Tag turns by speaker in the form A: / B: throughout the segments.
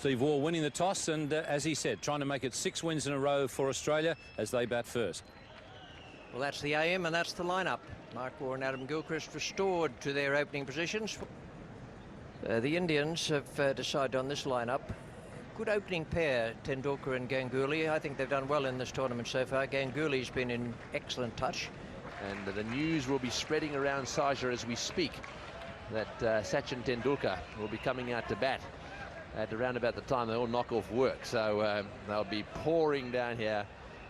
A: Steve Waugh winning the toss and, as he said, trying to make it 6 wins in a row for Australia as they bat first.
B: Well, that's the aim and that's the lineup. Mark Waugh and Adam Gilchrist restored to their opening positions. The Indians have decided on this lineup. Good opening pair, Tendulkar and Ganguly. I think they've done well in this tournament so far. Ganguly's been in excellent touch.
C: And the news will be spreading around Sharjah as we speak that Sachin Tendulkar will be coming out to bat at around about the time they all knock off work. So they'll be pouring down here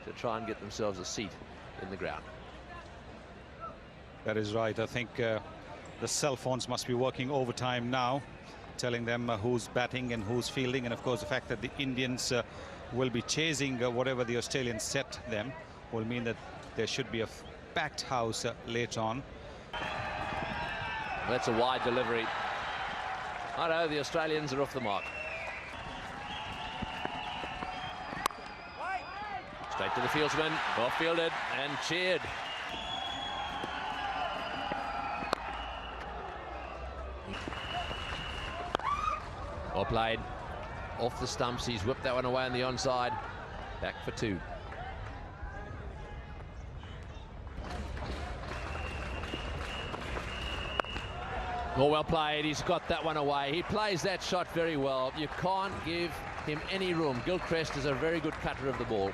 C: to try and get themselves a seat in the ground.
D: That is right. I think the cell phones must be working overtime now, telling them who's batting and who's fielding, and of course the fact that the Indians will be chasing whatever the Australians set them will mean that there should be a packed house later on.
C: That's a wide delivery. I know the Australians are off the mark. Straight to the fieldsman, off fielded and cheered. Well played. Off the stumps, he's whipped that one away on the onside. Back for 2. Oh, well played. He's got that one away. He plays that shot very well. You can't give him any room. Gilchrist is a very good cutter of the ball.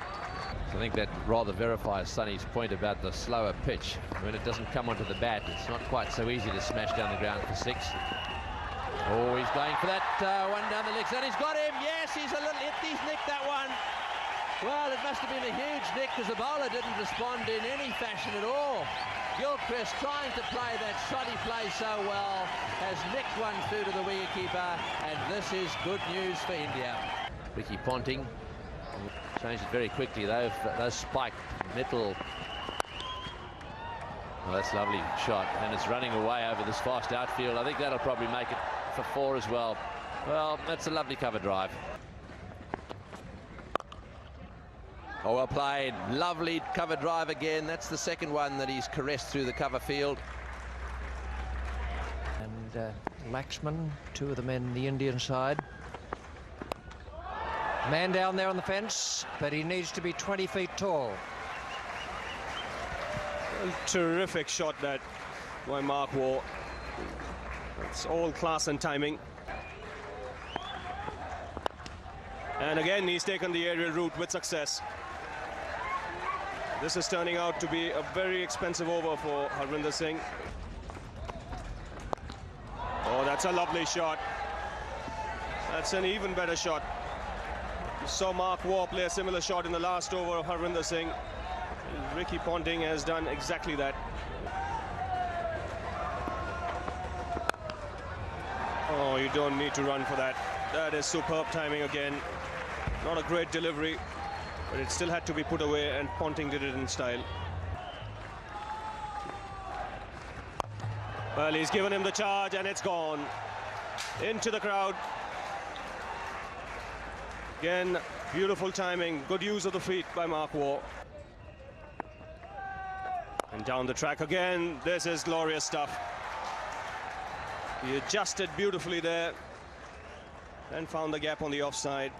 C: So I think that rather verifies Sonny's point about the slower pitch. When it doesn't come onto the bat, it's not quite so easy to smash down the ground for 6. Oh, he's going for that one down the legs, and he's got him. Yes, he's a little hit. He's nicked that one. Well, it must have been a huge nick because the bowler didn't respond in any fashion at all. Gilchrist trying to play that shot he plays so well has nicked one through to the wicketkeeper, and this is good news for India. Ricky Ponting changed it very quickly. Those spiked metal. Oh, that's a lovely shot, and it's running away over this fast outfield. I think that'll probably make it for 4 as well. Well, that's a lovely cover drive. Oh, well played. Lovely cover drive again. That's the second one that he's caressed through the cover field.
B: And Laxman, 2 of the men the Indian side. Man down there on the fence, but he needs to be 20 feet tall.
E: A terrific shot that by Mark Waugh. It's all class and timing. And again, he's taken the aerial route with success. This is turning out to be a very expensive over for Harvinder Singh. Oh, that's a lovely shot. That's an even better shot. You saw Mark Waugh play a similar shot in the last over of Harvinder Singh. Ricky Ponting has done exactly that. Oh, you don't need to run for that. That is superb timing again. Not a great delivery, but it still had to be put away, and Ponting did it in style. Well, he's given him the charge, and it's gone. Into the crowd. Again, beautiful timing. Good use of the feet by Mark Waugh. And down the track again. This is glorious stuff. He adjusted beautifully there and found the gap on the offside.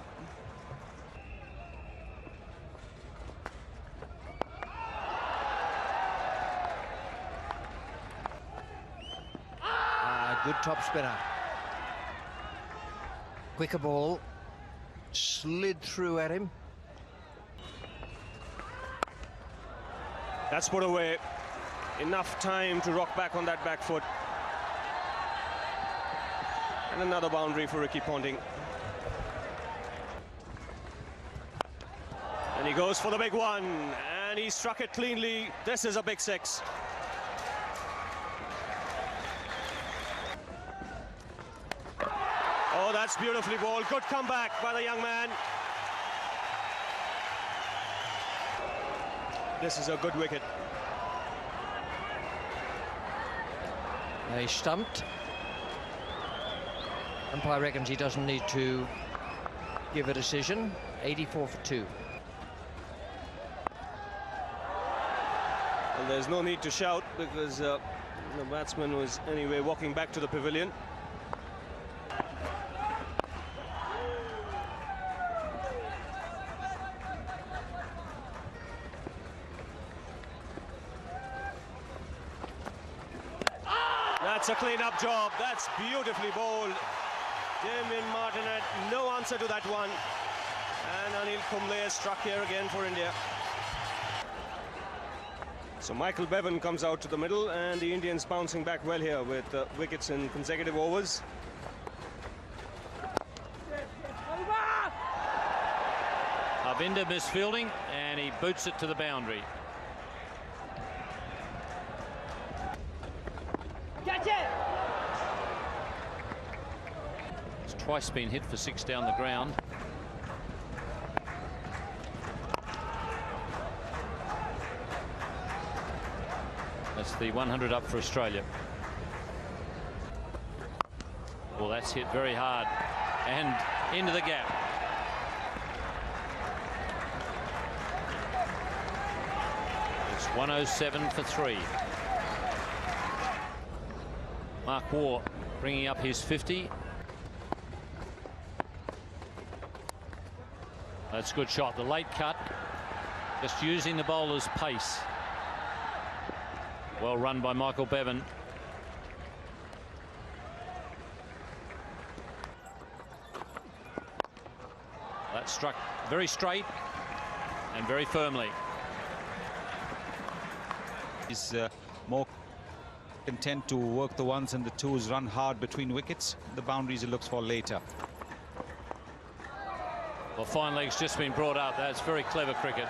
B: Good top spinner. Quicker ball. Slid through at him.
E: That's put away. Enough time to rock back on that back foot. And another boundary for Ricky Ponting. And he goes for the big one. And he struck it cleanly. This is a big 6. Oh, that's beautifully bowled. Good comeback by the young man. This is a good wicket.
B: He's stumped. Umpire reckons he doesn't need to give a decision. 84 for 2.
E: Well, there's no need to shout because the batsman was anyway walking back to the pavilion. That's a clean-up job. That's beautifully bowled. Damien Martin had no answer to that one. And Anil Kumble struck here again for India. So Michael Bevan comes out to the middle, and the Indians bouncing back well here with wickets in consecutive overs.
A: Arvinder misfielding, and he boots it to the boundary.
F: Catch it!
A: It's twice been hit for 6 down the ground. That's the 100 up for Australia. Well, that's hit very hard and into the gap. It's 107 for 3. Mark Waugh bringing up his 50. That's a good shot. The late cut, just using the bowler's pace. Well run by Michael Bevan. That struck very straight and very firmly.
D: He's more content to work the ones and the twos, run hard between wickets. The boundaries he looks for later.
A: Well, fine leg's just been brought up. That's very clever cricket.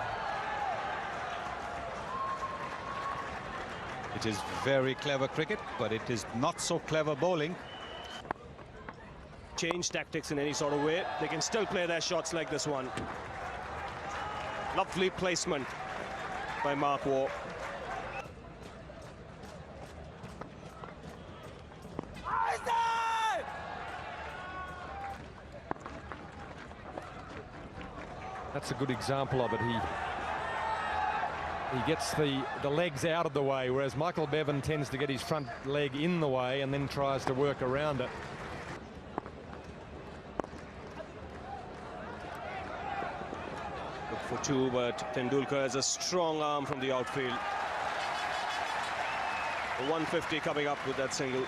D: It is very clever cricket, but it is not so clever bowling.
E: Change tactics in any sort of way, they can still play their shots like this one. Lovely placement by Mark Waugh.
G: That's a good example of it. He gets the legs out of the way, whereas Michael Bevan tends to get his front leg in the way and then tries to work around it.
E: Look for 2, but Tendulkar has a strong arm from the outfield. The 150 coming up with that single.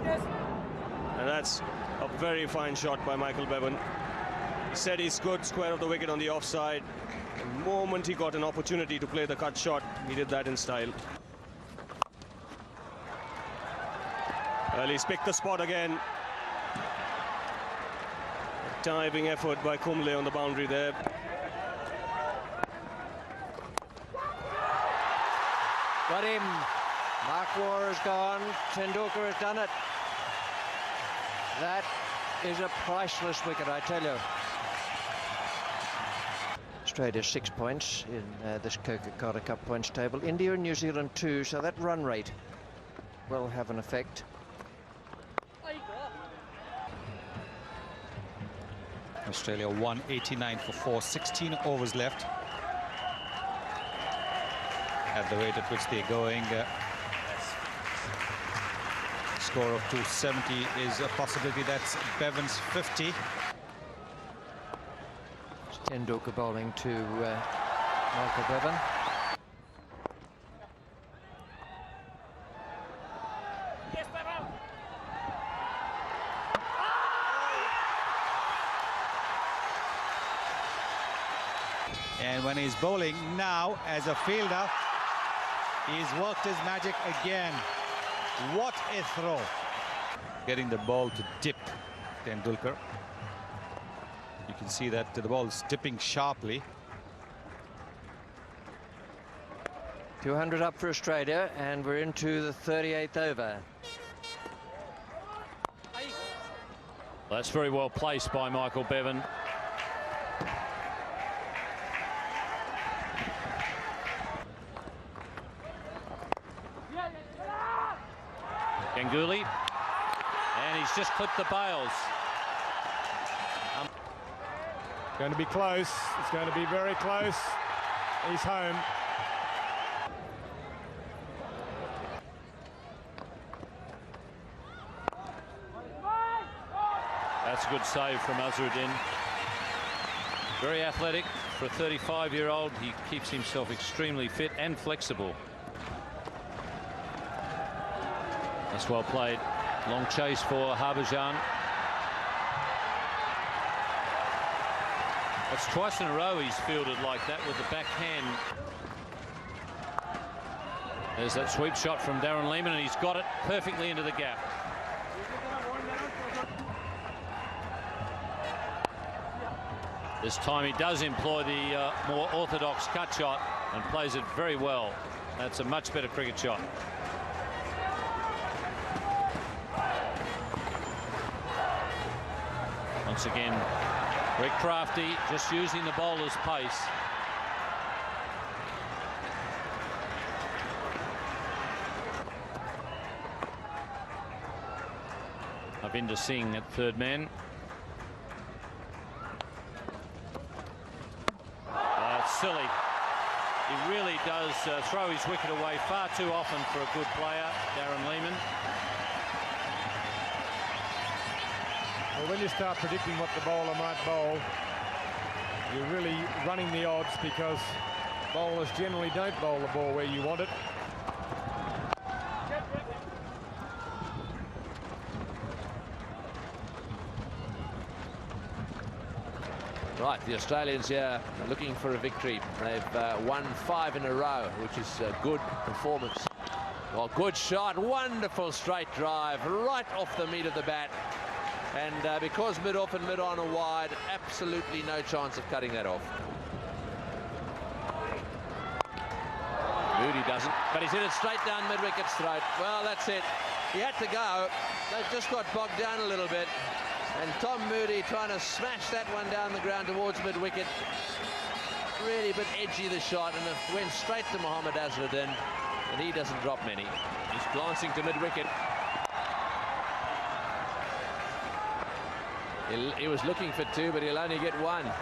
E: And that's a very fine shot by Michael Bevan. He said he's good, square of the wicket on the offside. The moment he got an opportunity to play the cut shot, he did that in style. Well, he's picked the spot again. A diving effort by Kumble on the boundary there.
B: Got him. Mark Waugh has gone. Tendulkar has done it. That is a priceless wicket, I tell you. Australia 6 points in this Coca Cup points table. India and New Zealand 2, so that run rate will have an effect.
D: Australia 189 for 4, 16 overs left. At the rate at which they're going, score of 270 is a possibility. That's Bevan's 50.
B: Tendulkar bowling to Michael Bevan.
D: And when he's bowling now as a fielder, he's worked his magic again. What a throw. Getting the ball to dip, Tendulkar. You can see that the ball is dipping sharply.
B: 200 up for Australia, and we're into the 38th over.
A: Well, that's very well placed by Michael Bevan. Ganguly, and he's just clipped the bails.
G: Going to be close. It's going to be very close. He's home.
A: That's a good save from Azharuddin. Very athletic for a 35-year-old. He keeps himself extremely fit and flexible. That's well played. Long chase for Harbhajan. That's twice in a row he's fielded like that with the backhand. There's that sweep shot from Darren Lehmann, and he's got it perfectly into the gap. This time he does employ the more orthodox cut shot and plays it very well. That's a much better cricket shot. Once again, very crafty, just using the bowler's pace. Ravinder Singh at third man. It's silly. He really does throw his wicket away far too often for a good player, Darren Lehmann.
G: Well, when you start predicting what the bowler might bowl, you're really running the odds, because bowlers generally don't bowl the ball where you want it.
C: Right, the Australians here are looking for a victory. They've won 5 in a row, which is a good performance. Well, good shot, wonderful straight drive, right off the meat of the bat. And because mid-off and mid-on are wide, absolutely no chance of cutting that off. Moody doesn't, but he's hit it straight down mid-wicket's throat. Well, that's it. He had to go. They've just got bogged down a little bit. And Tom Moody trying to smash that one down the ground towards mid-wicket. Really a bit edgy, the shot, and it went straight to Mohammad Azharuddin, and he doesn't drop many. He's glancing to mid-wicket. He was looking for 2, but he'll only get 1.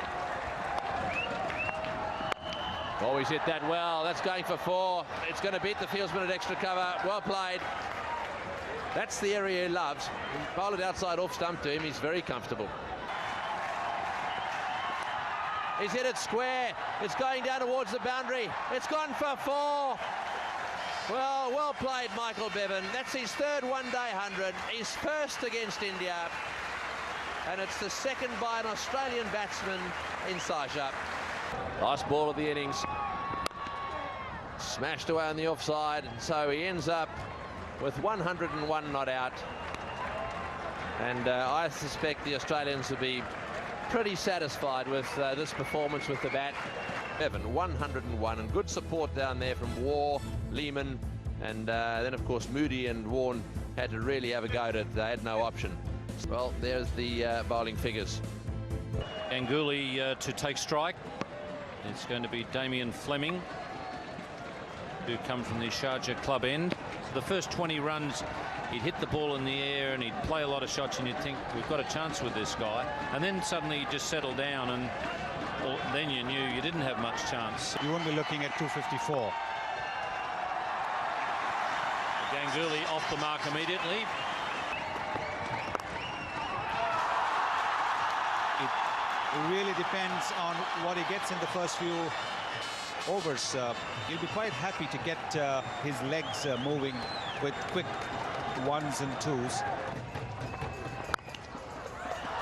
C: Oh, he's hit that well. That's going for 4. It's going to beat the fieldsman at extra cover. Well played. That's the area he loves. He bowled it outside off stump to him. He's very comfortable. He's hit it square. It's going down towards the boundary. It's gone for 4. Well played, Michael Bevan. That's his 3rd one-day 100. His first against India. And it's the 2nd by an Australian batsman in Sharjah. Last ball of the innings. Smashed away on the offside, and so he ends up with 101 not out. And I suspect the Australians will be pretty satisfied with this performance with the bat. Bevan, 101, and good support down there from Waugh, Lehmann, and then of course Moody and Warne had to really have a go at it. They had no option. Well, there's the bowling figures.
A: Ganguly to take strike. It's going to be Damien Fleming, who come from the Sharjah club end. The first 20 runs, he'd hit the ball in the air and he'd play a lot of shots, and you'd think, we've got a chance with this guy. And then suddenly he just settled down, and well, then you knew you didn't have much chance.
D: You won't be looking at 254.
A: Ganguly off the mark immediately.
D: It really depends on what he gets in the first few overs. He'll be quite happy to get his legs moving with quick 1s and 2s.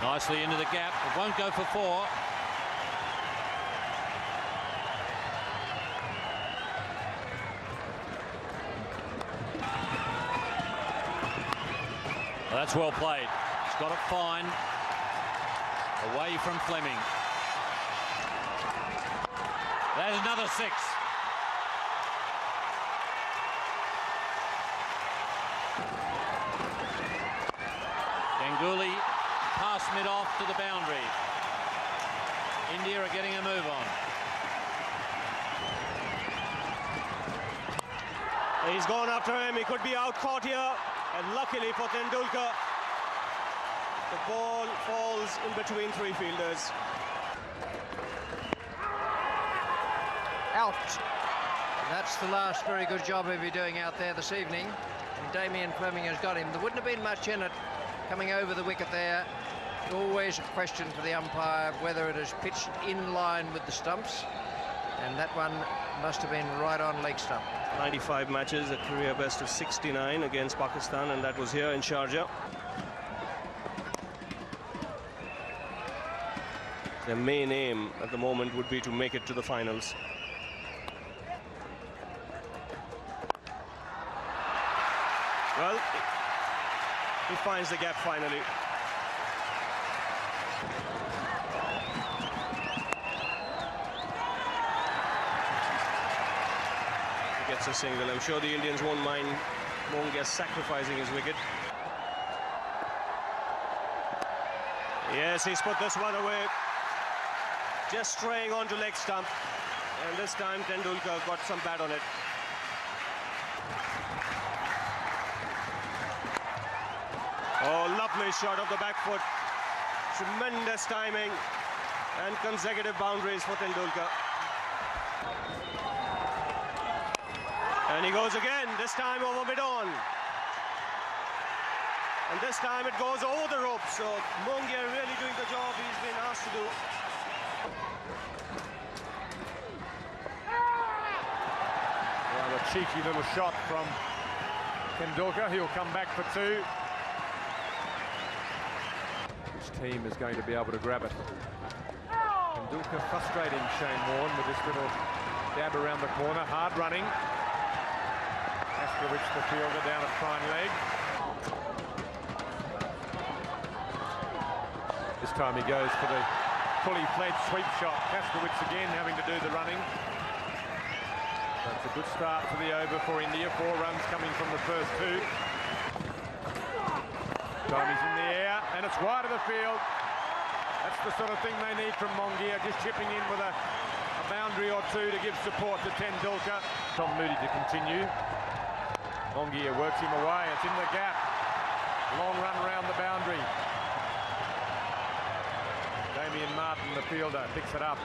A: Nicely into the gap. It won't go for 4. Well, that's well played. He's got it fine. Away from Fleming. There's another 6. Ganguly past mid-off to the boundary. India are getting a move on.
E: He's gone after him. He could be out caught here, and luckily for Tendulkar, the ball falls in between 3 fielders.
B: Out. That's the last very good job he'll be doing out there this evening. And Damien Fleming has got him. There wouldn't have been much in it coming over the wicket there. Always a question for the umpire whether it is pitched in line with the stumps. And that one must have been right on leg stump.
E: 95 matches, a career best of 69 against Pakistan, and that was here in Sharjah. Their main aim at the moment would be to make it to the finals. Well, he finds the gap finally. He gets a single. I'm sure the Indians won't mind Mongia sacrificing his wicket. Yes, he's put this one away. Just straying onto leg stump. And this time Tendulkar got some bat on it. Oh, lovely shot of the back foot. Tremendous timing and consecutive boundaries for Tendulkar. And he goes again, this time over mid-on. And this time it goes over the rope. So Mongia really doing the job he's been asked to do.
G: Rather cheeky little shot from Tendulkar. He'll come back for two. His team is going to be able to grab it. Tendulkar frustrating Shane Warne with this little dab around the corner. Hard running. After which the fielder down at prime leg. This time he goes for the fully fledged sweep shot. Kaskowitz again having to do the running. That's a good start to the over for India. 4 runs coming from the first 2. Tommy's in the air and it's wide of the field. That's the sort of thing they need from Mongia, just chipping in with a boundary or two to give support to Tendulkar. Tom Moody to continue. Mongia works him away. It's in the gap. Long run around the boundary. Damien Martin, the fielder, picks it up.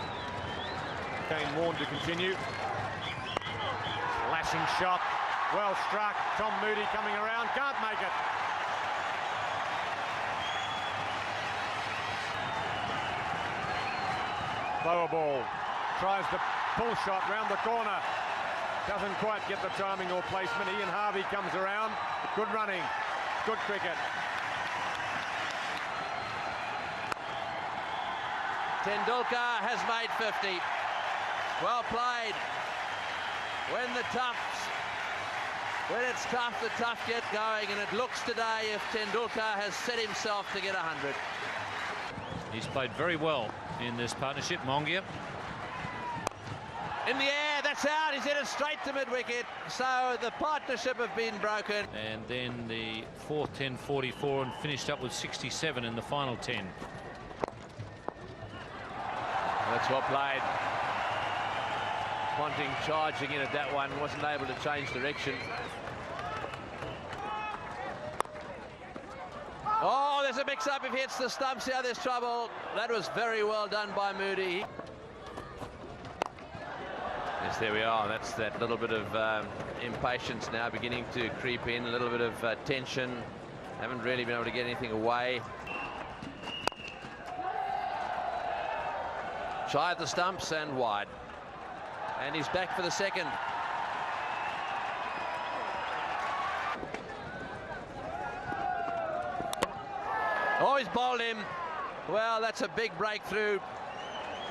G: Shane Warne to continue. Lashing shot. Well struck. Tom Moody coming around. Can't make it. Lower ball. Tries the pull shot round the corner. Doesn't quite get the timing or placement. Ian Harvey comes around. Good running. Good cricket.
C: Tendulkar has made 50. Well played. When it's tough, the tough get going, and it looks today if Tendulkar has set himself to get 100.
A: He's played very well in this partnership, Mongia.
C: In the air, that's out. He's hit it straight to mid-wicket. So the partnership have been broken.
A: And then the fourth 10-44 and finished up with 67 in the final 10.
C: That's well played. Ponting charging in at that one, wasn't able to change direction. Oh, there's a mix-up. If he hits the stumps here, there's trouble. That was very well done by Moody. Yes, there we are. That's that little bit of impatience now beginning to creep in, a little bit of tension. Haven't really been able to get anything away. Shy at the stumps and wide. And he's back for the second. Oh, he's bowled him. Well, that's a big breakthrough.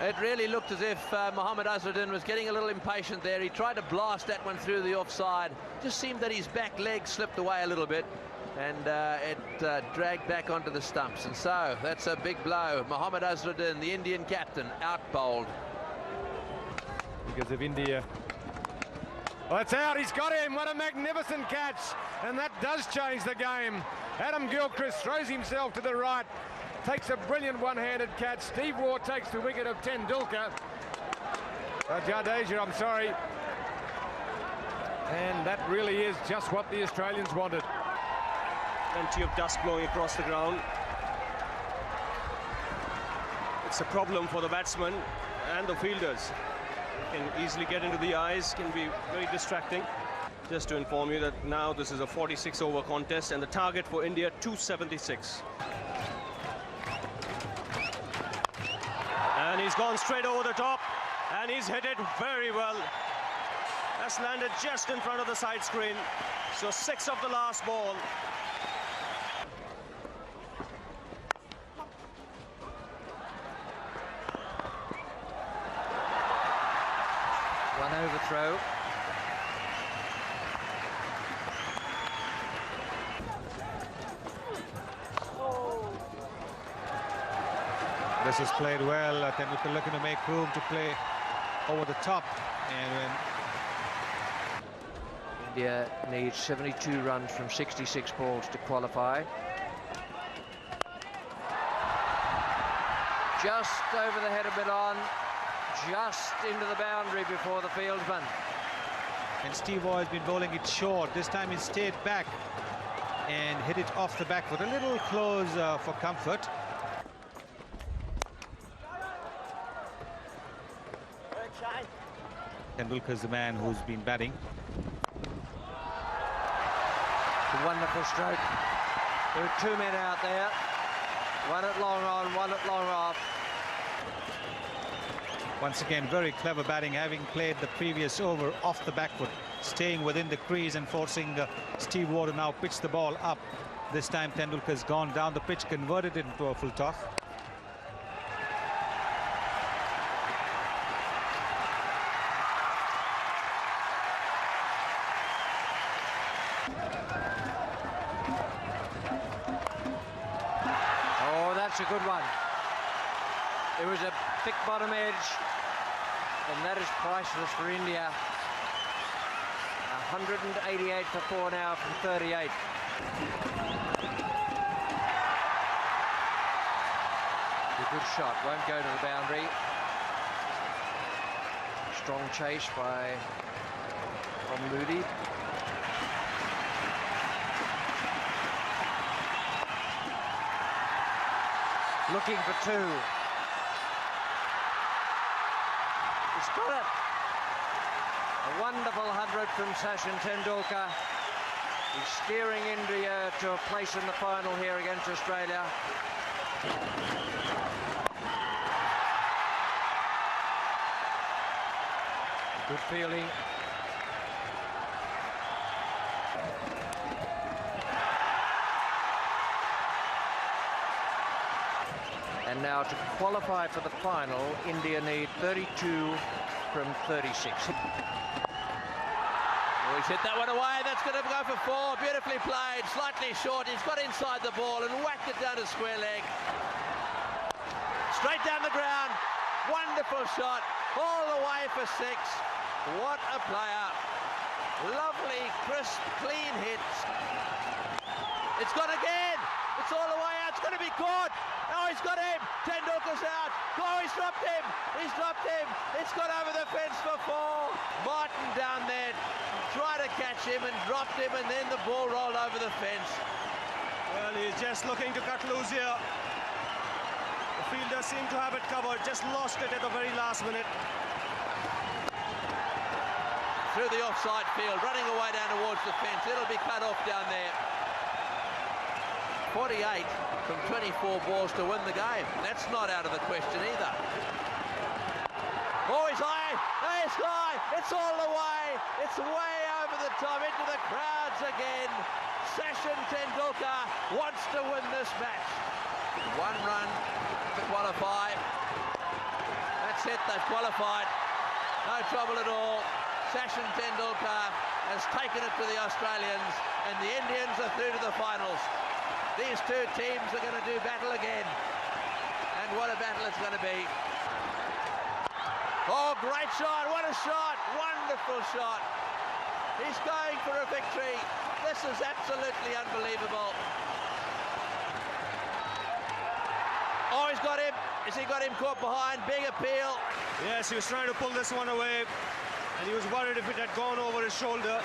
C: It really looked as if Mohammad Azharuddin was getting a little impatient there. He tried to blast that one through the offside. Just seemed that his back leg slipped away a little bit. And it dragged back onto the stumps. And so that's a big blow. Mohammad Azharuddin, the Indian captain, out-bowled.
G: Because of India. Well, it's out. He's got him. What a magnificent catch. And that does change the game. Adam Gilchrist throws himself to the right. Takes a brilliant one-handed catch. Steve Waugh takes the wicket of Tendulkar. Jadeja, I'm sorry. And that really is just what the Australians wanted.
E: Plenty of dust blowing across the ground. It's a problem for the batsmen and the fielders. Can easily get into the eyes, can be very distracting. Just to inform you that now this is a 46-over contest and the target for India 276. And he's gone straight over the top. And he's hit it very well. That's landed just in front of the side screen. So 6 of the last ball.
B: One overthrow.
D: This is played well. Tendulkar looking to make room to play over the top. And when
B: India needs 72 runs from 66 balls to qualify. Just over the head of mid-on, just into the boundary before the fieldsman.
D: And Steve Waugh has been bowling it short. This time he stayed back and hit it off the back foot. A little close for comfort. Tendulkar's the man who's been batting.
B: A wonderful stroke. There are 2 men out there. One at long on, one at long off.
D: Once again, very clever batting, having played the previous over off the back foot, staying within the crease and forcing Steve Waugh to now pitch the ball up. This time Tendulkar's gone down the pitch, converted it into a full toss.
B: That's a good one. It was a thick bottom edge, and that is priceless for India. 188 for 4 now from 38. A good shot, won't go to the boundary. Strong chase by Moody. Looking for 2. He's got it. A wonderful 100 from Sachin Tendulkar. He's steering India to a place in the final here against Australia. Good fielding. And now to qualify for the final, India need 32 from 36.
C: Oh, he's hit that one away. That's going to go for 4. Beautifully played, slightly short. He's got inside the ball and whacked it down to square leg. Straight down the ground. Wonderful shot. All the way for 6. What a player. Lovely, crisp, clean hits. It's gone again. It's all the way out. It's going to be caught. Oh, he's got him. Tendulkar's out. Oh, he's dropped him. He's dropped him. It's gone over the fence for 4. Martin down there tried to catch him and dropped him, and then the ball rolled over the fence.
E: Well, he's just looking to cut loose here. The fielder seemed to have it covered. Just lost it at the very last minute.
C: Through the offside field, running away down towards the fence. It'll be cut off down there. 48 from 24 balls to win the game. That's not out of the question either. Oh, he's high. He's high. It's all the way. It's way over the top into the crowds again. Sachin Tendulkar wants to win this match. 1 run to qualify. That's it. They've qualified. No trouble at all. Sachin Tendulkar has taken it to the Australians, and the Indians are through to the finals. These 2 teams are going to do battle again. And what a battle it's going to be. Oh, great shot. What a shot. Wonderful shot. He's going for a victory. This is absolutely unbelievable. Oh, he's got him. Has he got him caught behind? Big appeal.
E: Yes, he was trying to pull this one away. And he was worried if it had gone over his shoulder.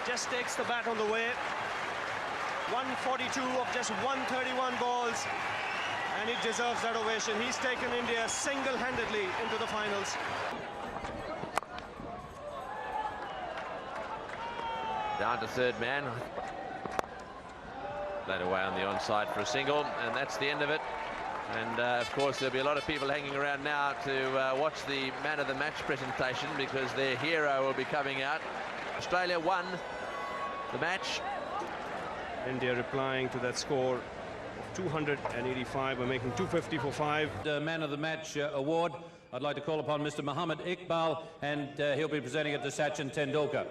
E: Just takes the bat on the way. 142 of just 131 balls, and he deserves that ovation. He's taken India single-handedly into the finals.
C: Down to 3rd man. Played away on the onside for a single, and that's the end of it. And of course there'll be a lot of people hanging around now to watch the man of the match presentation, because their hero will be coming out. Australia won the match.
E: India replying to that score of 285. We're making 250 for 5.
A: The man of the match award, I'd like to call upon Mr. Mohammed Iqbal, and he'll be presenting it to Sachin Tendulkar.